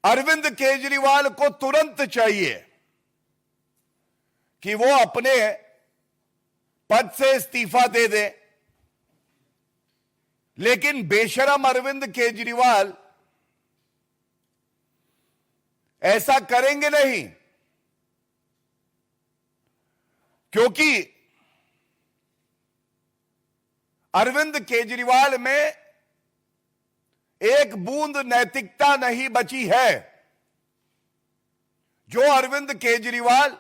अरविंद केजरीवाल को तुरंत चाहिए कि वो अपने पद से इस्तीफा दे दे, लेकिन बेशरम अरविंद केजरीवाल ऐसा करेंगे नहीं, क्योंकि अरविंद केजरीवाल में एक बूंद नैतिकता नहीं बची है। जो अरविंद केजरीवाल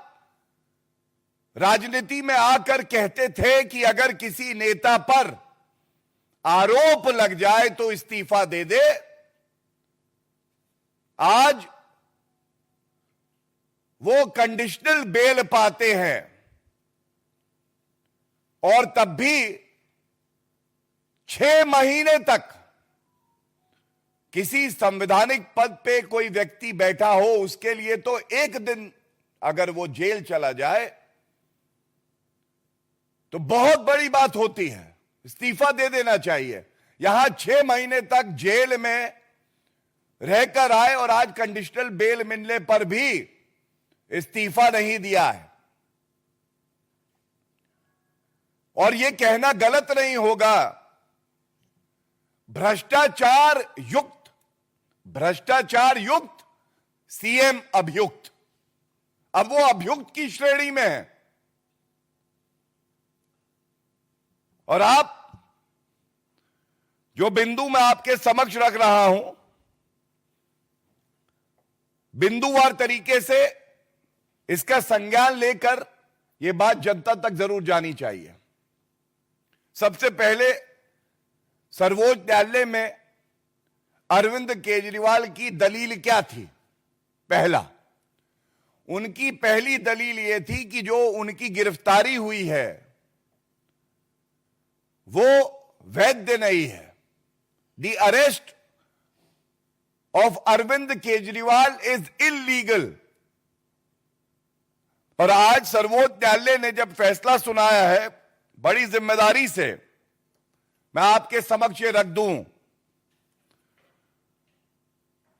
राजनीति में आकर कहते थे कि अगर किसी नेता पर आरोप लग जाए तो इस्तीफा दे दे, आज वो कंडीशनल बेल पाते हैं और तब भी 6 महीने तक किसी संवैधानिक पद पे कोई व्यक्ति बैठा हो, उसके लिए तो एक दिन अगर वो जेल चला जाए तो बहुत बड़ी बात होती है, इस्तीफा दे देना चाहिए। यहां 6 महीने तक जेल में रहकर आए और आज कंडीशनल बेल मिलने पर भी इस्तीफा नहीं दिया है। और यह कहना गलत नहीं होगा, भ्रष्टाचार युक्त सीएम अभियुक्त, अब वो अभियुक्त की श्रेणी में है। और आप जो बिंदु मैं आपके समक्ष रख रहा हूं, बिंदुवार तरीके से इसका संज्ञान लेकर यह बात जनता तक जरूर जानी चाहिए। सबसे पहले सर्वोच्च न्यायालय में अरविंद केजरीवाल की दलील क्या थी? पहला, उनकी पहली दलील यह थी कि जो उनकी गिरफ्तारी हुई है वो वैध नहीं है। The arrest of Arvind Kejriwal is illegal. और आज सर्वोच्च न्यायालय ने जब फैसला सुनाया है, बड़ी जिम्मेदारी से मैं आपके समक्ष रख दूं,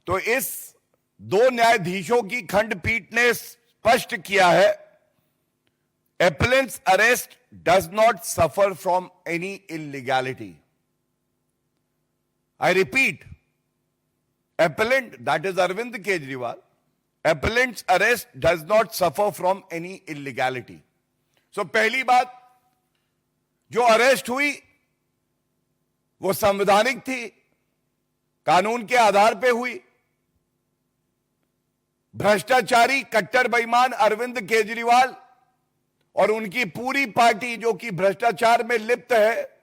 तो इस 2 न्यायाधीशों की खंडपीठ ने स्पष्ट किया है, appellant's arrest does not suffer from any illegality. I repeat, appellant, that is Arvind Kejriwal, appellant's arrest does not suffer from any illegality. So पहली बात, जो अरेस्ट हुई वो संवैधानिक थी, कानून के आधार पे हुई। भ्रष्टाचारी कट्टर बेईमान अरविंद केजरीवाल और उनकी पूरी पार्टी जो कि भ्रष्टाचार में लिप्त है,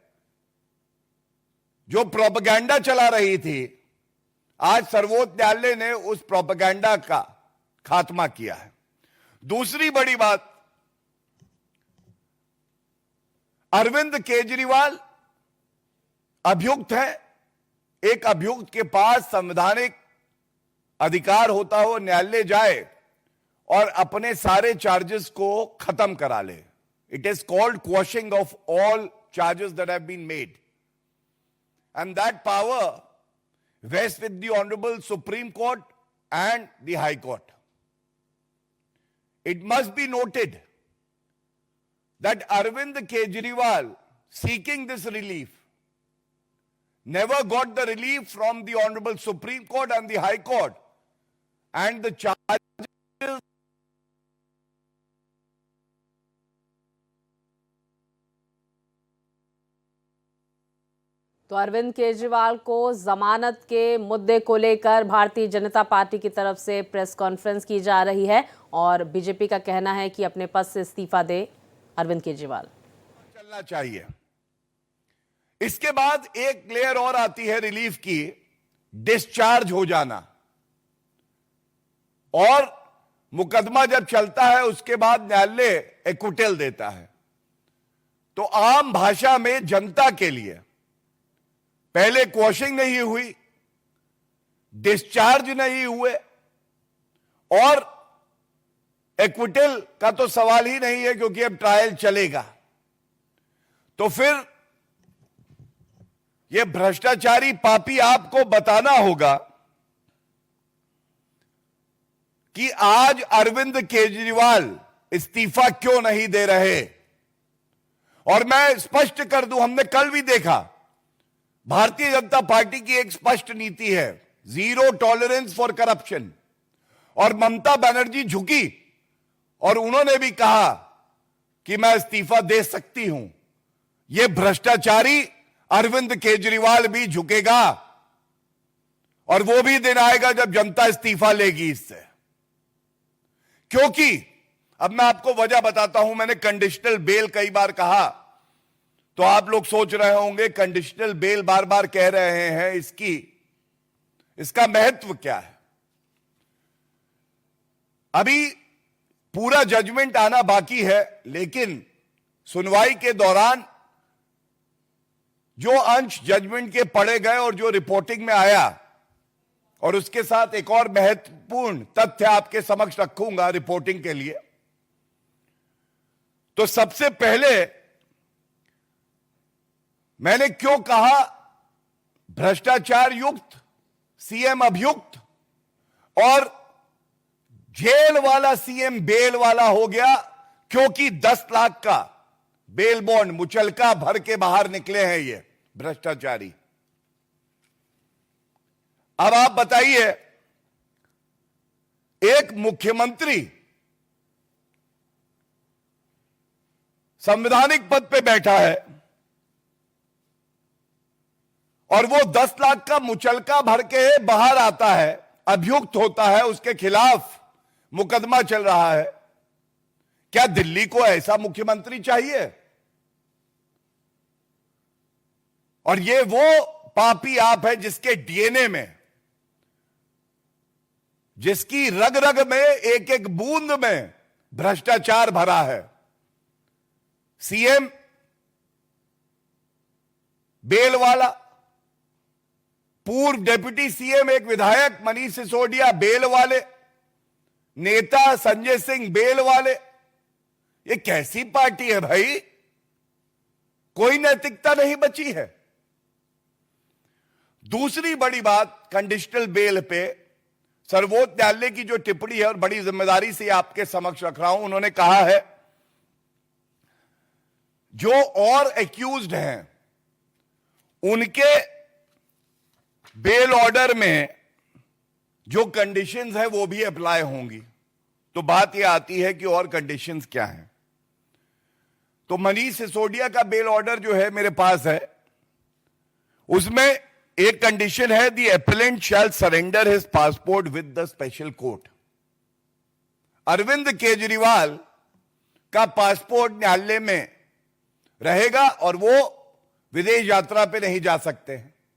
जो प्रोपेगेंडा चला रही थी, आज सर्वोच्च न्यायालय ने उस प्रोपेगेंडा का खात्मा किया है। दूसरी बड़ी बात, अरविंद केजरीवाल अभियुक्त है। एक अभियुक्त के पास संवैधानिक अधिकार होता हो न्यायालय जाए और अपने सारे चार्जेस को खत्म करा ले। It is called quashing of all charges that have been made, and that power vests with the honourable supreme court and the high court. It must be noted that Arvind Kejriwal seeking this relief never got the relief from the Honorable Supreme Court and the High Court, and the charges तो अरविंद केजरीवाल को जमानत के मुद्दे को लेकर Bharatiya Janata party की तरफ से प्रेस कॉन्फ्रेंस की जा रही है और बीजेपी का कहना है कि अपने पद से इस्तीफा दे अरविंद केजरीवाल। चलना चाहिए। इसके बाद एक लेयर और आती है रिलीफ की, डिस्चार्ज हो जाना। और मुकदमा जब चलता है उसके बाद न्यायालय एक्विटल देता है। तो आम भाषा में जनता के लिए पहले क्वॉशिंग नहीं हुई, डिस्चार्ज नहीं हुए और एक्विटल का तो सवाल ही नहीं है क्योंकि अब ट्रायल चलेगा। तो फिर यह भ्रष्टाचारी पापी आपको बताना होगा कि आज अरविंद केजरीवाल इस्तीफा क्यों नहीं दे रहे। और मैं स्पष्ट कर दूं, हमने कल भी देखा भारतीय जनता पार्टी की एक स्पष्ट नीति है, जीरो टॉलरेंस फॉर करप्शन। और ममता बनर्जी झुकी और उन्होंने भी कहा कि मैं इस्तीफा दे सकती हूं। यह भ्रष्टाचारी अरविंद केजरीवाल भी झुकेगा और वो भी दिन आएगा जब जनता इस्तीफा लेगी इससे। क्योंकि अब मैं आपको वजह बताता हूं, मैंने कंडीशनल बेल कई बार कहा, तो आप लोग सोच रहे होंगे कंडीशनल बेल बार बार कह रहे हैं, इसका महत्व क्या है। अभी पूरा जजमेंट आना बाकी है, लेकिन सुनवाई के दौरान जो अंश जजमेंट के पढ़े गए और जो रिपोर्टिंग में आया, और उसके साथ एक और महत्वपूर्ण तथ्य आपके समक्ष रखूंगा रिपोर्टिंग के लिए। तो सबसे पहले मैंने क्यों कहा भ्रष्टाचार युक्त, सीएम अभियुक्त और जेल वाला सीएम बेल वाला हो गया, क्योंकि 10 लाख का बेल बॉन्ड मुचलका भर के बाहर निकले हैं ये भ्रष्टाचारी। अब आप बताइए, एक मुख्यमंत्री संवैधानिक पद पे बैठा है और वो 10 लाख का मुचलका भर के बाहर आता है, अभियुक्त होता है, उसके खिलाफ मुकदमा चल रहा है। क्या दिल्ली को ऐसा मुख्यमंत्री चाहिए? और ये वो पापी आप है जिसके डीएनए में, जिसकी रग रग में, एक एक बूंद में भ्रष्टाचार भरा है। सीएम बेल वाला, पूर्व डिप्टी सीएम एक विधायक मनीष सिसोदिया बेल वाले, नेता संजय सिंह बेल वाले। ये कैसी पार्टी है भाई? कोई नैतिकता नहीं बची है। दूसरी बड़ी बात, कंडीशनल बेल पे सर्वोच्च न्यायालय की जो टिप्पणी है, और बड़ी जिम्मेदारी से आपके समक्ष रख रहा हूं, उन्होंने कहा है जो और एक्यूज्ड हैं उनके बेल ऑर्डर में जो कंडीशंस है वो भी अप्लाई होंगी। तो बात यह आती है कि और कंडीशंस क्या हैं। तो मनीष सिसोदिया का बेल ऑर्डर जो है मेरे पास है, उसमें एक कंडीशन है, the appellant shall surrender his passport with the special court. Arvind Kejriwal का पासपोर्ट न्यायालय में रहेगा और वो विदेश यात्रा पे नहीं जा सकते हैं।